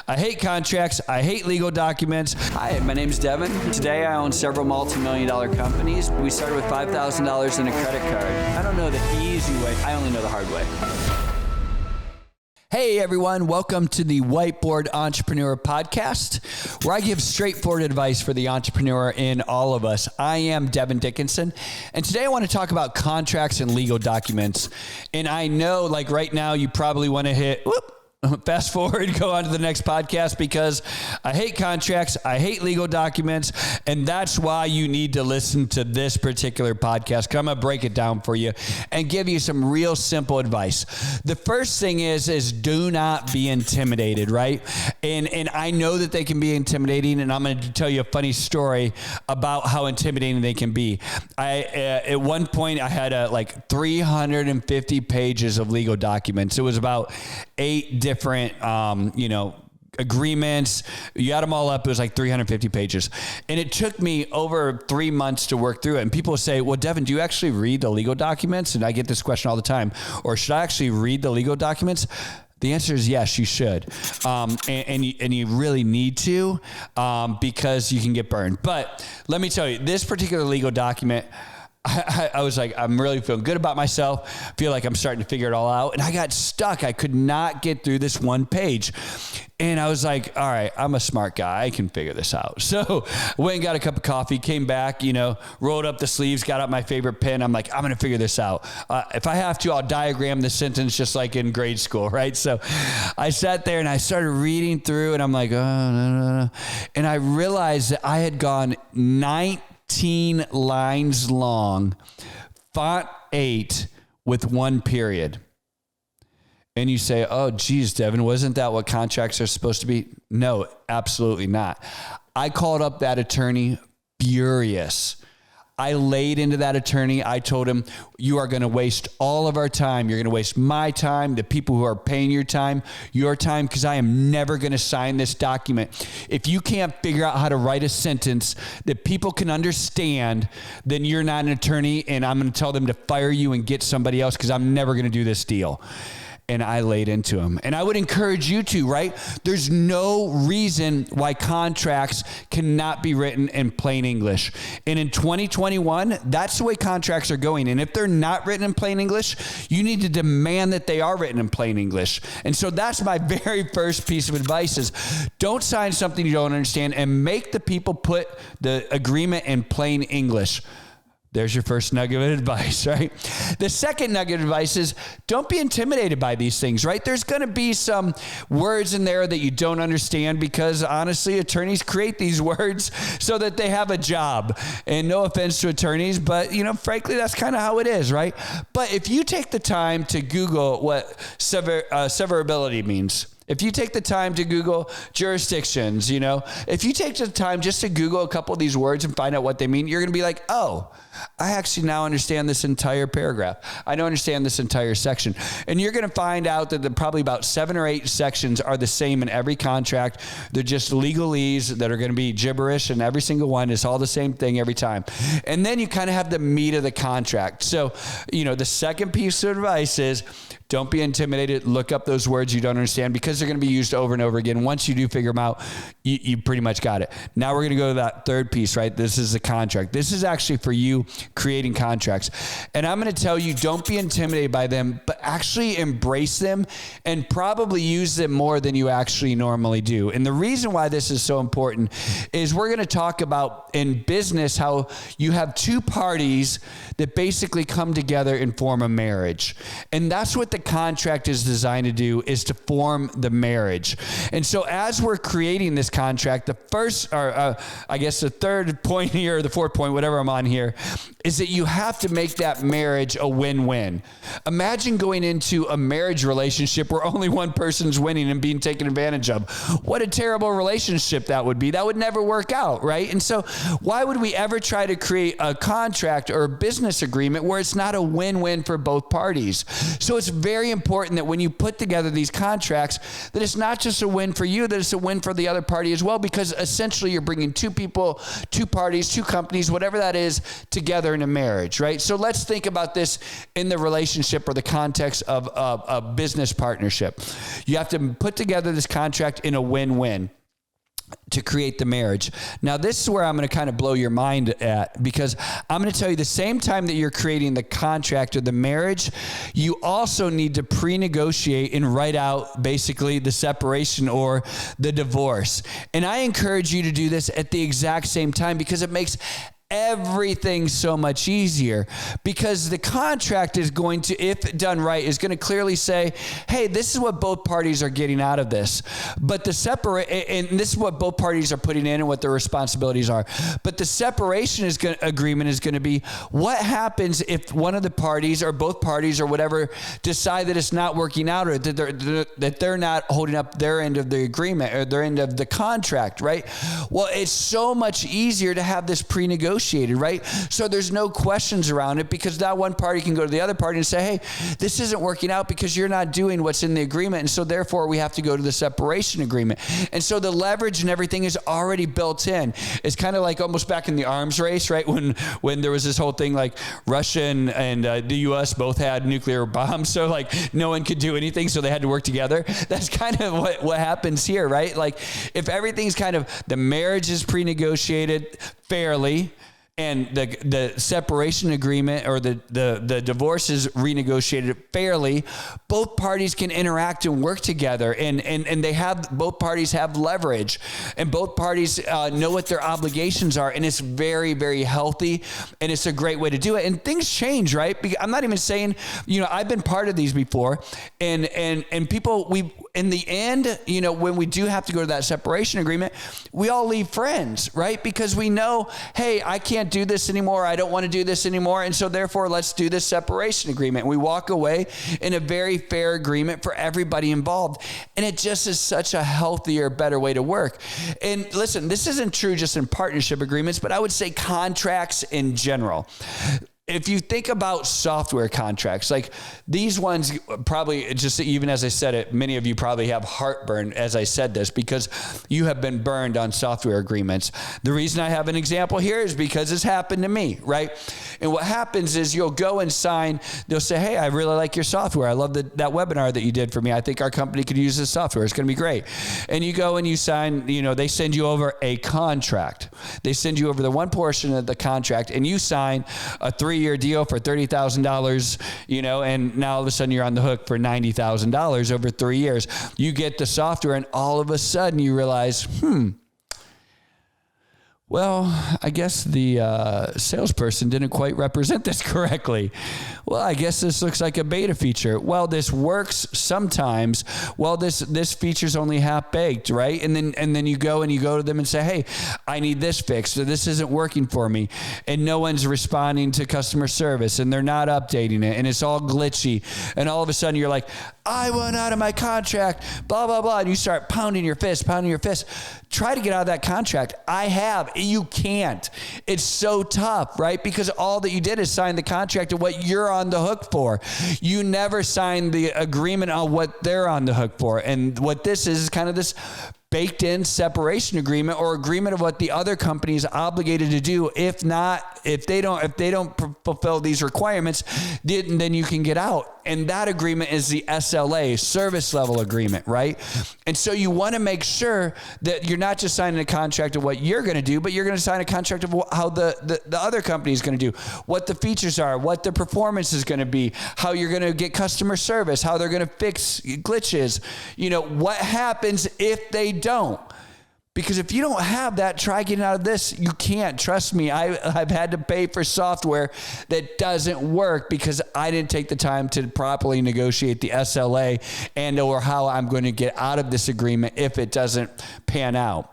I hate contracts. I hate legal documents. Hi, my name's Devon. Today I own several multi-million-dollar companies. We started with $5,000 in a credit card. I don't know the easy way. I only know the hard way. Hey everyone, welcome to the Whiteboard Entrepreneur Podcast, where I give straightforward advice for the entrepreneur in all of us. I am Devon Dickinson, and today I want to talk about contracts and legal documents. And I know, like right now, you probably want to hit fast forward, go on to the next podcast, because I hate contracts, I hate legal documents, and that's why you need to listen to this particular podcast, because I'm going to break it down for you and give you some real simple advice. The first thing is do not be intimidated, right? And I know that they can be intimidating, and I'm going to tell you a funny story about how intimidating they can be. At one point, I had like 350 pages of legal documents. It was about 8 different agreements. You add them all up, it was like 350 pages. And it took me over 3 months to work through it. And people say, well, Devon, do you actually read the legal documents? And I get this question all the time. Or should I actually read the legal documents? The answer is yes, you should. And you really need to, because you can get burned. But let me tell you, this particular legal document, I was like, I'm really feeling good about myself. I feel like I'm starting to figure it all out. And I got stuck. I could not get through this one page. And I was like, all right, I'm a smart guy. I can figure this out. So went and got a cup of coffee, came back, rolled up the sleeves, got out my favorite pen. I'm like, I'm going to figure this out. If I have to, I'll diagram the sentence just like in grade school, right? So I sat there and I started reading through, and I'm like, oh, no. And I realized that I had gone 19 lines long, font 8 with 1 period. And you say, oh, geez, Devon, wasn't that what contracts are supposed to be? No, absolutely not. I called up that attorney furious. I laid into that attorney. I told him, you are going to waste all of our time. You're going to waste my time, the people who are paying your time, because I am never going to sign this document. If you can't figure out how to write a sentence that people can understand, then you're not an attorney, and I'm going to tell them to fire you and get somebody else, because I'm never going to do this deal. And I laid into him. And I would encourage you to, right? There's no reason why contracts cannot be written in plain English. And in 2021, that's the way contracts are going. And if they're not written in plain English, you need to demand that they are written in plain English. And so that's my very first piece of advice is don't sign something you don't understand, and make the people put the agreement in plain English. There's your first nugget of advice, right? The second nugget of advice is don't be intimidated by these things, right? There's going to be some words in there that you don't understand, because honestly, attorneys create these words so that they have a job. And no offense to attorneys, but frankly, that's kind of how it is, right? But if you take the time to Google what severability means, if you take the time to Google jurisdictions, if you take the time just to Google a couple of these words and find out what they mean, you're going to be like, oh, I actually now understand this entire paragraph. I don't understand this entire section. And you're going to find out that probably about 7 or 8 sections are the same in every contract. They're just legalese that are going to be gibberish, and every single one is all the same thing every time. And then you kind of have the meat of the contract. So, the second piece of advice is don't be intimidated. Look up those words you don't understand, because they're going to be used over and over again. Once you do figure them out, you pretty much got it. Now we're going to go to that third piece, right? This is the contract. This is actually for you creating contracts. And I'm going to tell you, don't be intimidated by them, but actually embrace them and probably use them more than you actually normally do. And the reason why this is so important is we're going to talk about in business how you have 2 parties that basically come together and form a marriage. And that's what the contract is designed to do, is to form the marriage. And so as we're creating this contract, the first, or I guess the third point here, or the fourth point, whatever I'm on here, is that you have to make that marriage a win-win. Imagine going into a marriage relationship where only one person's winning and being taken advantage of. What a terrible relationship that would be. That would never work out, right? And so why would we ever try to create a contract or a business agreement where it's not a win-win for both parties? So it's very important that when you put together these contracts, that it's not just a win for you, that it's a win for the other party as well, because essentially you're bringing two people, two parties, two companies, whatever that is, together in a marriage, right? So let's think about this in the relationship or the context of a business partnership. You have to put together this contract in a win-win to create the marriage. Now, this is where I'm going to kind of blow your mind at, because I'm going to tell you the same time that you're creating the contract or the marriage, you also need to pre-negotiate and write out basically the separation or the divorce. And I encourage you to do this at the exact same time, because it makes everything so much easier, because the contract is going to, if done right, is going to clearly say, hey, this is what both parties are getting out of this. But the separate, and this is what both parties are putting in and what their responsibilities are. But the separation agreement is going to be what happens if one of the parties or both parties or whatever decide that it's not working out, or that they're not holding up their end of the agreement or their end of the contract, right? Well, it's so much easier to have this pre-negotiated, right? So there's no questions around it, because that one party can go to the other party and say, hey, this isn't working out because you're not doing what's in the agreement. And so therefore we have to go to the separation agreement. And so the leverage and everything is already built in. It's kind of like almost back in the arms race, right? When there was this whole thing like Russia and the US both had nuclear bombs. So like no one could do anything. So they had to work together. That's kind of what happens here, right? Like if everything's kind of, the marriage is pre-negotiated fairly, and the separation agreement or the divorce is renegotiated fairly, both parties can interact and work together, and they have, both parties have leverage, and both parties know what their obligations are, and it's very, very healthy, and it's a great way to do it. And things change, right? I'm not even saying, I've been part of these before, and people, in the end, when we do have to go to that separation agreement, we all leave friends, right? Because we know, hey, I can't do this anymore. I don't want to do this anymore. And so therefore, let's do this separation agreement. We walk away in a very fair agreement for everybody involved. And it just is such a healthier, better way to work. And listen, this isn't true just in partnership agreements, but I would say contracts in general. If you think about software contracts, like these ones, probably just even as I said it, many of you probably have heartburn as I said this, because you have been burned on software agreements. The reason I have an example here is because it's happened to me, right? And what happens is you'll go and sign, they'll say, hey, I really like your software. I love that webinar that you did for me. I think our company could use this software. It's going to be great. And you go and you sign, they send you over a contract. They send you over the one portion of the contract, and you sign a 3-year deal for $30,000, and now all of a sudden you're on the hook for $90,000 over 3 years. You get the software, and all of a sudden you realize, well, I guess the salesperson didn't quite represent this correctly. Well, I guess this looks like a beta feature. Well, this works sometimes. Well, this feature's only half baked, right? And then you go to them and say, hey, I need this fixed. So this isn't working for me. And no one's responding to customer service, and they're not updating it, and it's all glitchy. And all of a sudden you're like, I want out of my contract, blah, blah, blah. And you start pounding your fist. Try to get out of that contract. I have. You can't. It's so tough, right? Because all that you did is sign the contract of what you're on the hook for. You never signed the agreement on what they're on the hook for. And what this is kind of this baked in separation agreement, or agreement of what the other company is obligated to do. If they don't fulfill these requirements, then you can get out. And that agreement is the SLA, service level agreement, right? And so you want to make sure that you're not just signing a contract of what you're going to do, but you're going to sign a contract of how the other company is going to do, what the features are, what the performance is going to be, how you're going to get customer service, how they're going to fix glitches, what happens if they don't. Because if you don't have that, try getting out of this. You can't. Trust me, I've had to pay for software that doesn't work because I didn't take the time to properly negotiate the SLA and or how I'm going to get out of this agreement if it doesn't pan out.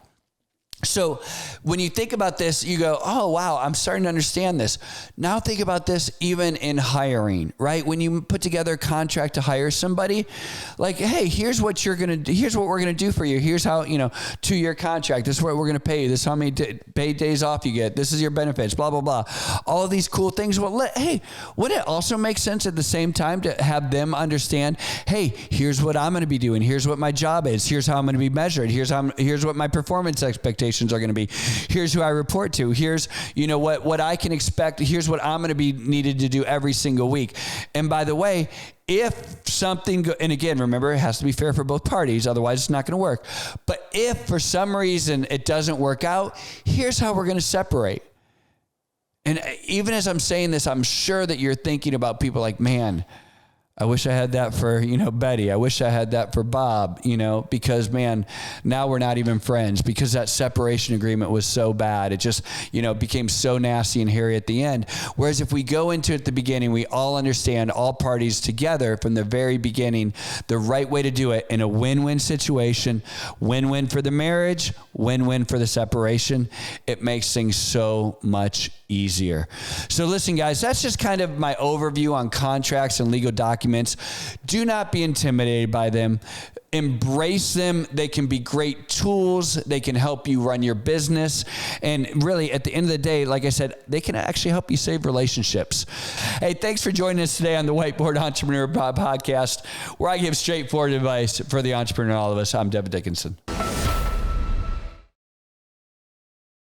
So when you think about this, you go, oh, wow, I'm starting to understand this. Now think about this even in hiring, right? When you put together a contract to hire somebody, like, hey, here's what we're going to do for you. Here's how, 2-year contract. This is what we're going to pay you. This is how many paid days off you get. This is your benefits, blah, blah, blah. All of these cool things. Well, hey, wouldn't it also make sense at the same time to have them understand, hey, here's what I'm going to be doing. Here's what my job is. Here's how I'm going to be measured. Here's what my performance expectations are going to be. Here's who I report to. Here's, what I can expect. Here's what I'm going to be needed to do every single week. And by the way, if something, and again, remember, it has to be fair for both parties. Otherwise, it's not going to work. But if for some reason it doesn't work out, here's how we're going to separate. And even as I'm saying this, I'm sure that you're thinking about people like, man, I wish I had that for, Betty. I wish I had that for Bob, because, man, now we're not even friends because that separation agreement was so bad. It just, became so nasty and hairy at the end. Whereas if we go into it at the beginning, we all understand, all parties together from the very beginning, the right way to do it in a win-win situation, win-win for the marriage, win-win for the separation. It makes things so much easier. So listen, guys, that's just kind of my overview on contracts and legal documents. Do not be intimidated by them. Embrace them. They can be great tools. They can help you run your business. And really, at the end of the day, like I said, they can actually help you save relationships. Hey, thanks for joining us today on the Whiteboard Entrepreneur Podcast, where I give straightforward advice for the entrepreneur in all of us. I'm Devon Dickinson.